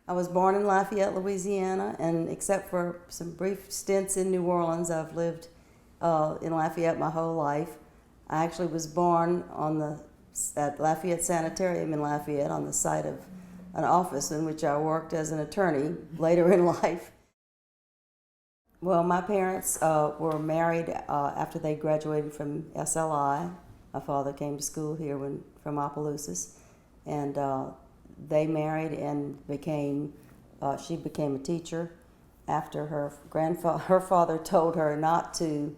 I was born in Lafayette, Louisiana, and except for some brief stints in New Orleans, I've lived in Lafayette my whole life. I actually was born at Lafayette Sanitarium in Lafayette on the site of an office in which I worked as an attorney later in life. Well, my parents were married after they graduated from SLI. My father came to school here from Opelousas, and they married and she became a teacher after her father told her not to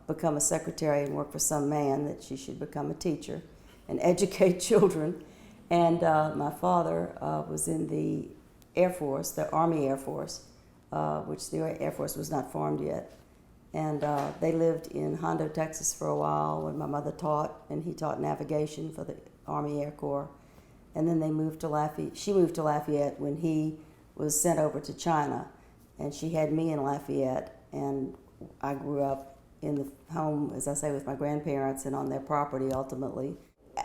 become a secretary and work for some man, that she should become a teacher and educate children. And my father was in the Air Force, the Army Air Force, which the Air Force was not formed yet. And they lived in Hondo, Texas for a while when my mother taught, and he taught navigation for the Army Air Corps. And then she moved to Lafayette when he was sent over to China, and she had me in Lafayette, and I grew up in the home, as I say, with my grandparents and on their property ultimately.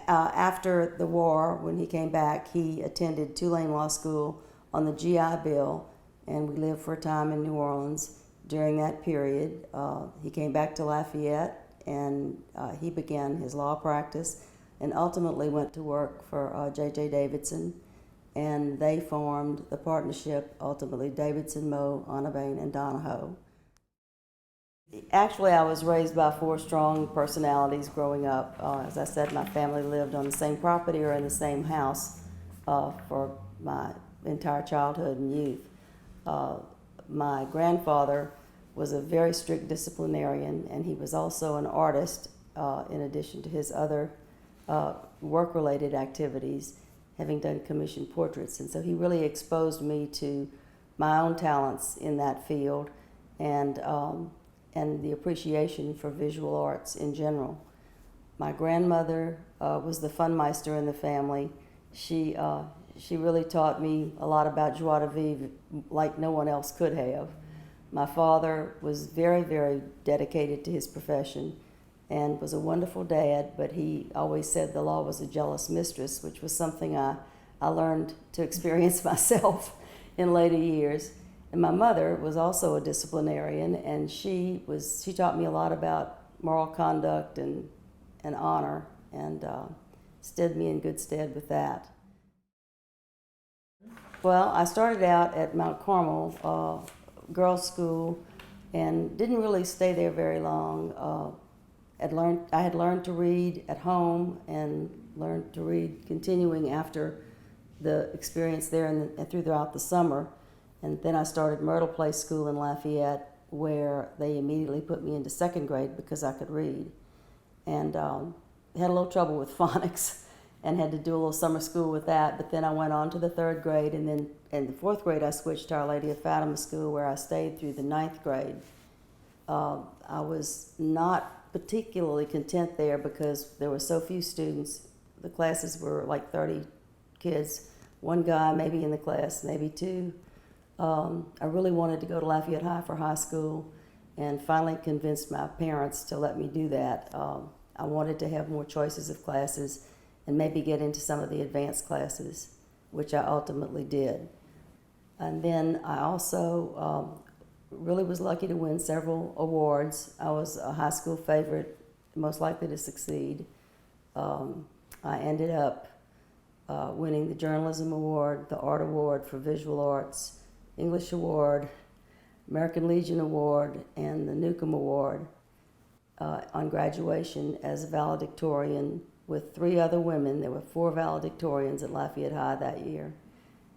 After the war, when he came back, he attended Tulane Law School on the GI Bill, and we lived for a time in New Orleans during that period. He came back to Lafayette, and he began his law practice and ultimately went to work for J.J. Davidson, and they formed the partnership, ultimately Davidson, Moe, Onabane, and Donahoe. Actually, I was raised by 4 strong personalities growing up. As I said, my family lived on the same property or in the same house for my entire childhood and youth. My grandfather was a very strict disciplinarian, and he was also an artist in addition to his other work-related activities, having done commissioned portraits. And so he really exposed me to my own talents in that field and the appreciation for visual arts in general. My grandmother was the funmeister in the family. She really taught me a lot about joie de vivre like no one else could have. My father was very, very dedicated to his profession and was a wonderful dad, but he always said the law was a jealous mistress, which was something I learned to experience myself in later years. And my mother was also a disciplinarian, and she taught me a lot about moral conduct and honor, and stood me in good stead with that. Well, I started out at Mount Carmel girls' school and didn't really stay there very long. I had learned to read at home and learned to read continuing after the experience there and throughout the summer. And then I started Myrtle Place School in Lafayette, where they immediately put me into 2nd grade because I could read. And had a little trouble with phonics and had to do a little summer school with that. But then I went on to the 3rd grade, and then in the 4th grade I switched to Our Lady of Fatima School, where I stayed through the 9th grade. I was not particularly content there because there were so few students. The classes were like 30 kids, one guy maybe in the class, maybe 2. I really wanted to go to Lafayette High for high school, and finally convinced my parents to let me do that. I wanted to have more choices of classes and maybe get into some of the advanced classes, which I ultimately did. And then I also really was lucky to win several awards. I was a high school favorite, most likely to succeed. I ended up winning the Journalism Award, the Art Award for Visual Arts, English Award, American Legion Award, and the Newcomb Award on graduation as a valedictorian with 3 other women. There were 4 valedictorians at Lafayette High that year,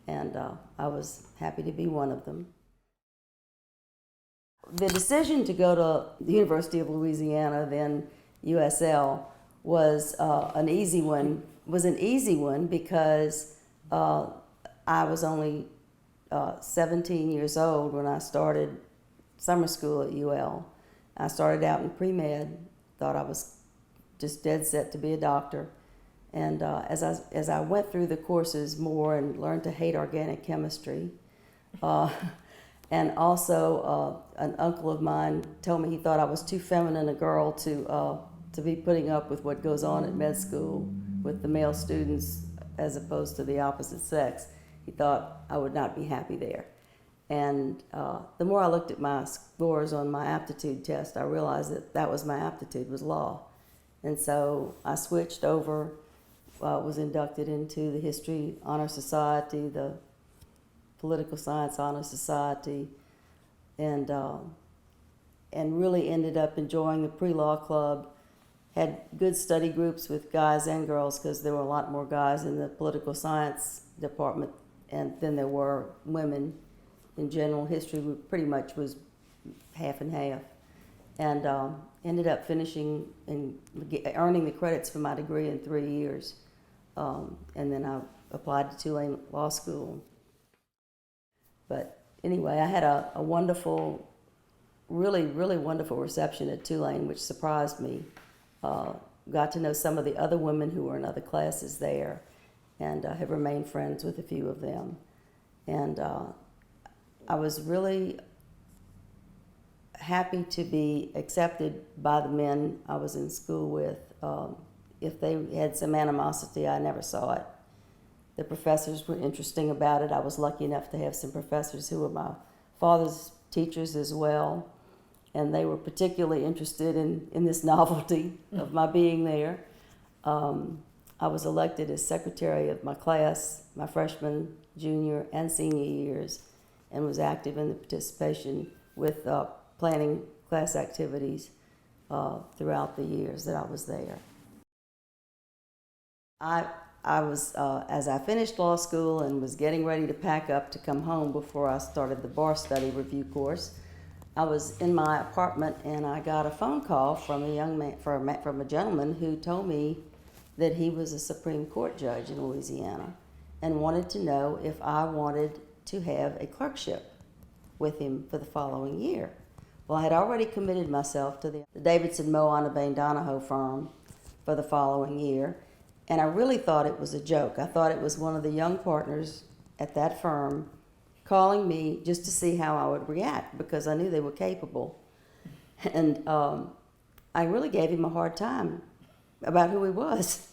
and I was happy to be one of them. The decision to go to the University of Louisiana, then USL, was an easy one. Because I was only 17 years old when I started summer school at UL. I started out in pre-med, thought I was just dead set to be a doctor. And as I went through the courses more and learned to hate organic chemistry, and also an uncle of mine told me he thought I was too feminine a girl to be putting up with what goes on at med school with the male students as opposed to the opposite sex. He thought I would not be happy there. And the more I looked at my scores on my aptitude test, I realized that was my aptitude, was law. And so I switched over, was inducted into the History Honor Society, the Political Science Honor Society, and really ended up enjoying the pre-law club. Had good study groups with guys and girls, because there were a lot more guys in the political science department than there were women. In general, history pretty much was half and half, and ended up finishing and earning the credits for my degree in 3 years. And then I applied to Tulane Law School. But anyway, I had a wonderful, really, really wonderful reception at Tulane, which surprised me. Got to know some of the other women who were in other classes there, and have remained friends with a few of them. And I was really happy to be accepted by the men I was in school with. If they had some animosity, I never saw it. The professors were interesting about it. I was lucky enough to have some professors who were my father's teachers as well, and they were particularly interested in this novelty of my being there. I was elected as secretary of my class, my freshman, junior, and senior years, and was active in the participation with planning class activities throughout the years that I was there. I was, as I finished law school and was getting ready to pack up to come home before I started the bar study review course, I was in my apartment and I got a phone call from a young man, from a gentleman who told me that he was a Supreme Court judge in Louisiana and wanted to know if I wanted to have a clerkship with him for the following year. Well, I had already committed myself to the Davidson, Moe, Bain, Donahoe firm for the following year, and I really thought it was a joke. I thought it was one of the young partners at that firm calling me just to see how I would react, because I knew they were capable. And I really gave him a hard time about who he was.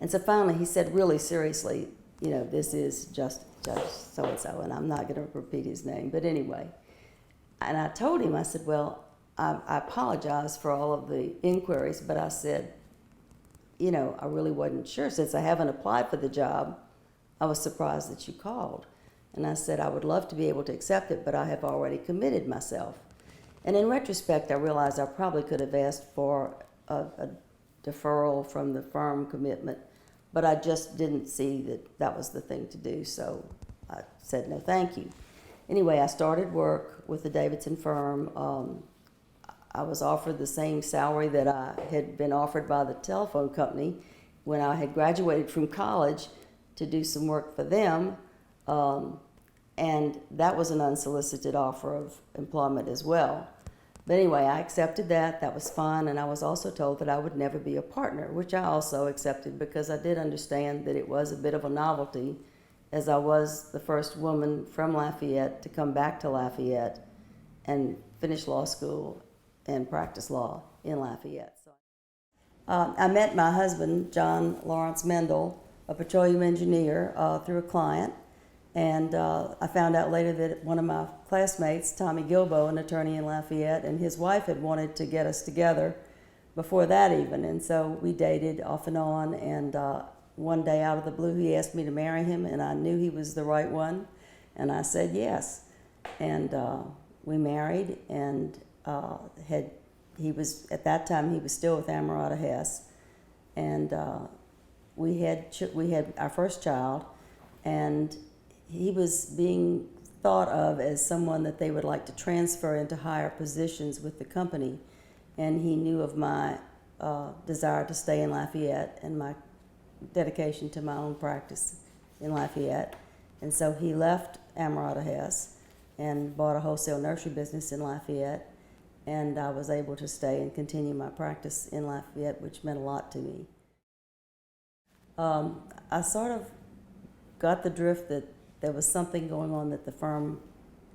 And so finally he said, really seriously, this is just Judge so-and-so, and I'm not going to repeat his name, but anyway. And I told him, I said, well, I apologize for all of the inquiries, but I said, I really wasn't sure. Since I haven't applied for the job, I was surprised that you called. And I said, I would love to be able to accept it, but I have already committed myself. And in retrospect, I realized I probably could have asked for a deferral from the firm commitment, but I just didn't see that was the thing to do, so I said no thank you. Anyway, I started work with the Davidson firm. I was offered the same salary that I had been offered by the telephone company when I had graduated from college to do some work for them, and that was an unsolicited offer of employment as well. But anyway, I accepted that. That was fine, and I was also told that I would never be a partner, which I also accepted because I did understand that it was a bit of a novelty, as I was the first woman from Lafayette to come back to Lafayette and finish law school and practice law in Lafayette. So, I met my husband, John Lawrence Mendell, a petroleum engineer, through a client. And I found out later that one of my classmates, Tommy Gilbo, an attorney in Lafayette, and his wife had wanted to get us together before that even. And so we dated off and on, and one day out of the blue he asked me to marry him, and I knew he was the right one, and I said yes. And we married, and he was, at that time he was still with Amarada Hess, and we had our first child, and he was being thought of as someone that they would like to transfer into higher positions with the company, and he knew of my desire to stay in Lafayette and my dedication to my own practice in Lafayette. And so he left Amarada Hess and bought a wholesale nursery business in Lafayette, and I was able to stay and continue my practice in Lafayette, which meant a lot to me. I sort of got the drift that there was something going on, that the firm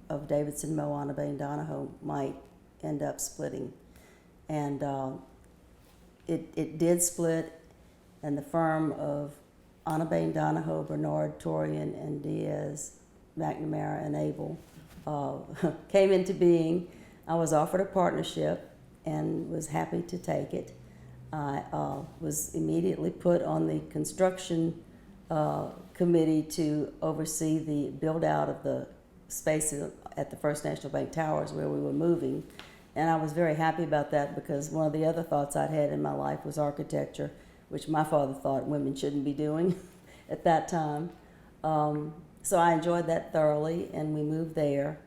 of Davidson, Moe, Bain, Donahoe might end up splitting. And it did split, and the firm of Anna Bain, Donahoe, Bernard, Torian, and Diaz, McNamara, and Abel came into being. I was offered a partnership and was happy to take it. I was immediately put on the construction committee to oversee the build out of the space at the First National Bank Towers where we were moving. And I was very happy about that because one of the other thoughts I'd had in my life was architecture, which my father thought women shouldn't be doing at that time. So I enjoyed that thoroughly, and we moved there.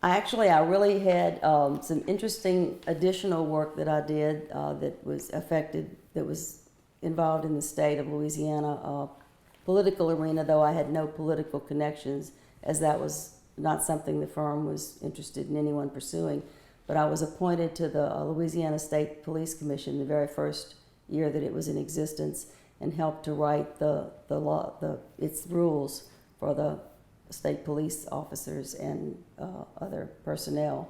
I really had some interesting additional work that I did that was involved in the state of Louisiana political arena, though I had no political connections, as that was not something the firm was interested in anyone pursuing. But I was appointed to the Louisiana State Police Commission the very first year that it was in existence, and helped to write its rules for the state police officers and other personnel.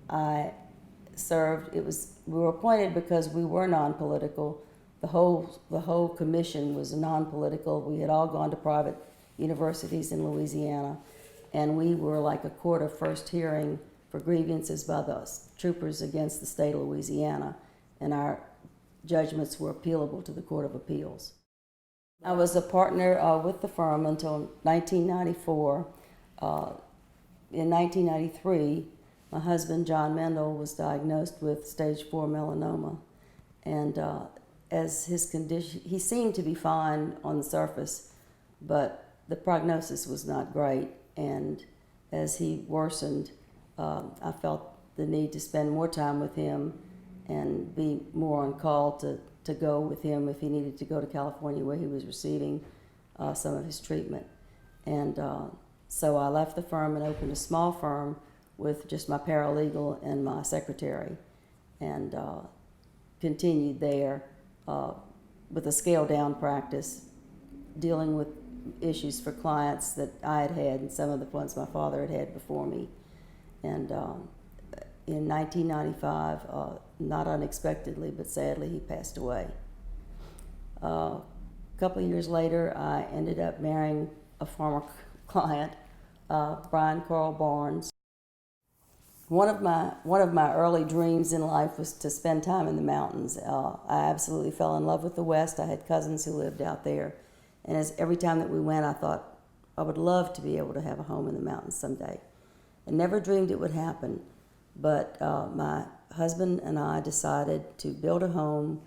I served. We were appointed because we were non-political. The whole commission was non-political. We had all gone to private universities in Louisiana, and we were like a court of first hearing for grievances by the troopers against the state of Louisiana, and our judgments were appealable to the Court of Appeals. I was a partner with the firm until 1994. In 1993, my husband, John Mendell, was diagnosed with stage 4 melanoma, and as his condition, he seemed to be fine on the surface, but the prognosis was not great, and as he worsened, I felt the need to spend more time with him and be more on call to go with him if he needed to go to California where he was receiving some of his treatment. And so I left the firm and opened a small firm with just my paralegal and my secretary, and continued there with a scaled-down practice, dealing with issues for clients that I had and some of the ones my father had before me. And in 1995, not unexpectedly, but sadly, he passed away. A couple of years later, I ended up marrying a former client, Brian Carl Barnes. One of my early dreams in life was to spend time in the mountains. I absolutely fell in love with the West. I had cousins who lived out there, and every time that we went, I thought I would love to be able to have a home in the mountains someday. I never dreamed it would happen, but my husband and I decided to build a home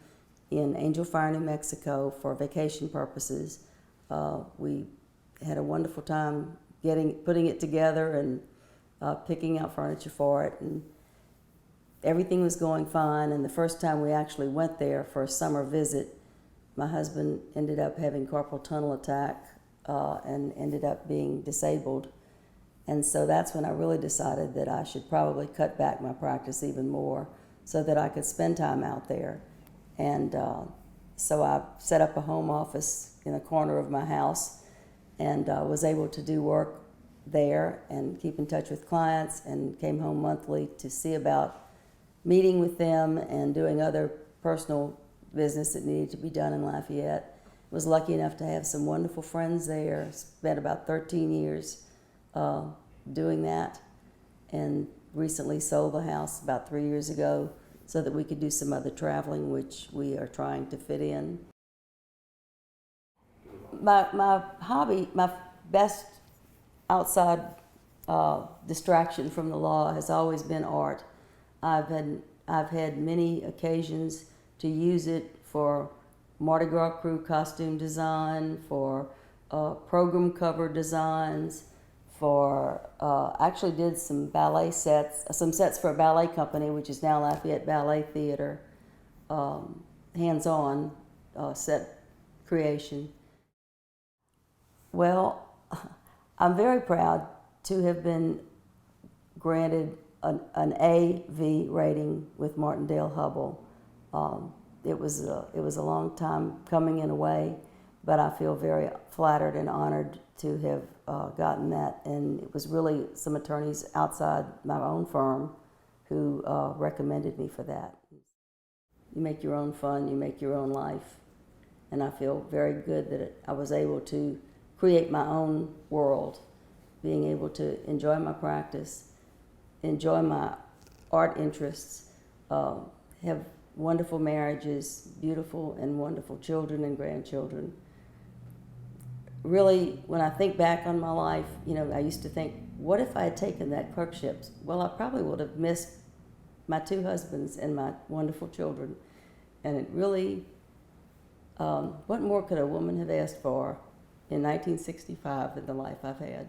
in Angel Fire, New Mexico for vacation purposes. We had a wonderful time putting it together and picking out furniture for it, and everything was going fine. And the first time we actually went there for a summer visit, my husband ended up having carpal tunnel attack and ended up being disabled. And so that's when I really decided that I should probably cut back my practice even more so that I could spend time out there. And so I set up a home office in a corner of my house, and was able to do work there and keep in touch with clients, and came home monthly to see about meeting with them and doing other personal business that needed to be done in Lafayette. Was lucky enough to have some wonderful friends there. Spent about 13 years doing that, and recently sold the house about 3 years ago so that we could do some other traveling, which we are trying to fit in. My hobby, my best outside distraction from the law has always been art. I've had many occasions to use it for Mardi Gras crew costume design, for program cover designs, for actually did some ballet sets, some sets for a ballet company, which is now Lafayette Ballet Theater, hands-on set creation. Well, I'm very proud to have been granted an AV rating with Martindale-Hubbell. It was a long time coming in a way, but I feel very flattered and honored to have gotten that. And it was really some attorneys outside my own firm who recommended me for that. You make your own fun, you make your own life. and I feel very good that I was able to create my own world, being able to enjoy my practice, enjoy my art interests, have wonderful marriages, beautiful and wonderful children and grandchildren. Really, when I think back on my life, I used to think, what if I had taken that clerkship? Well, I probably would have missed my 2 husbands and my wonderful children. And it really, what more could a woman have asked for in 1965 than the life I've had?